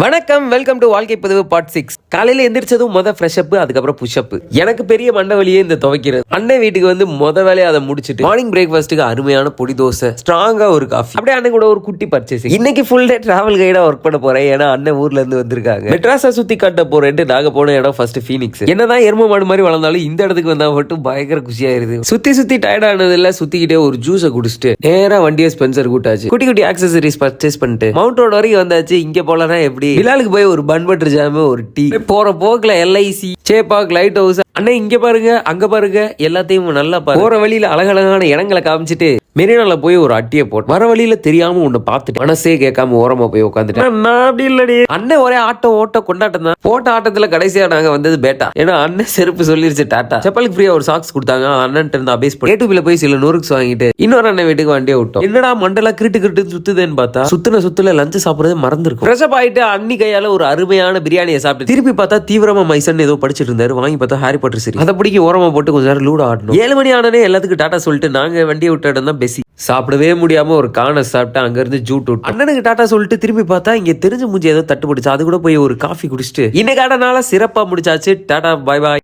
வணக்கம், welcome to வாழ்க்கை பதிவு பார்ட் 6. காலையில எந்திரிச்சதும் ஃப்ரெஷ் அப், அதுக்கப்புறம் புஷ் அப். எனக்கு பெரிய மண்டை வலியே இந்த துவைக்கிறது. அண்ணன் வீட்டுக்கு வந்து வேலையை அதை முடிச்சிட்டு மார்னிங் பிரேக்ஃபாஸ்ட்டுக்கு அருமையான பொடி தோசை, ஸ்ட்ராங்கா ஒரு காஃபி, அப்படியே அண்ணன் கூட ஒரு குட்டி பர்ச்சேஸ். இன்னைக்கு ஃபுல் டே டிராவல் கைடா ஒர்க் பண்ண போறேன். ஏன்னா அண்ணன் ஊர்ல இருந்து வந்திருக்காங்க. மெட்ராஸை சுத்தி காட்ட போறேன்ட்டு நாங்க போன இடம் ஃபர்ஸ்ட் ஃபீனிக்ஸ். என்னதான் எரும மாடு மாதிரி வளர்ந்தாலும் இந்த இடத்துக்கு வந்தா மட்டும் பயங்கர குஷியாயிருது. சுத்தி டயர்ட் ஆனதுல சுத்திக்கிட்டே ஒரு ஜூஸை குடிச்சிட்டு நேரா வண்டியை ஸ்பென்சர் கூட்டாச்சு. குட்டி குட்டி ஆக்சசரிஸ் பர்ச்சேஸ் பண்ணிட்டு மவுண்ட் ரோட் வரைக்கும் வந்தாச்சு. இங்க போலனா எப்படி விழாலுக்கு போய் ஒரு பன் பட்டர் ஜாம், ஒரு டீ, போற போக்குல எல்ஐசி, சேப்பாக், லைட் ஹவுஸ், அண்ணன் இங்க பாருங்க அங்க பாருங்க எல்லாத்தையும் நல்லா பாருங்க. போற வழியில அழகழகான இடங்களை காமிச்சிட்டு மெரினால போய் ஒரு அட்டியை போட்டு வர வழியில தெரியாம உன்னை பார்த்துட்டு மனசே கேட்காம ஓரமா போய் உட்காந்துட்டேன். அப்படி இல்லடி அண்ணன் ஒரே ஆட்டம் ஓட்ட கொண்டாட்டம் தான். போட்ட ஆட்டத்துல கடைசியா நாங்க வந்தது பேட்டா. ஏன்னா அண்ணன் செருப்பு சொல்லிருச்சு டாட்டா. செப்பலுக்கு ஃப்ரீயா ஒரு சாக்ஸ் கொடுத்தாங்க. அண்ணன் இருந்து அபேஸ் பண்ணி ஏ2பில போய் சில நூறுக்கு வாங்கிட்டு இன்னொரு அண்ணன் வீட்டுக்கு வண்டியை விட்டோம். என்னடா மண்டலா கிரிட்டு சுத்துதேன்னு பார்த்தா சுத்துல லஞ்சு சாப்பிடுறது மறந்துருக்கும். ஃப்ரெஷ் அப் ஆயிட்டு அண்ணி கையால ஒரு அருமையான பிரியாணியை சாப்பிட்டு திருப்பி பார்த்தா தீவிரமா மைசன் ஏதோ படிச்சிட்டு இருந்தாரு. வாங்கி பார்த்தா ஹாரி பாட்டர் சரி. அதை பிடிக்க ஓரமா போட்டு கொஞ்சம் நேரம் லூட ஆடணும். 7 மணி ஆனே எல்லாத்துக்கும் டாட்டா சொல்லிட்டு நாங்க வண்டியை விட்ட இடம் தான் பெசி. சாப்பிடவே முடியாம ஒரு கானை சாப்பிட்டு அங்க இருந்து ஜூட் விட்டு அண்ணனுக்கு டாட்டா சொல்லிட்டு திரும்பி பார்த்தா இங்க தெரிஞ்ச மூஞ்சி ஏதோ தட்டு பிடிச்சு அது கூட போய் ஒரு காஃபி குடிச்சிட்டு இன்னைக்கான நாள சிறப்பா முடிச்சாச்சு. டாடா, பாய் பாய்.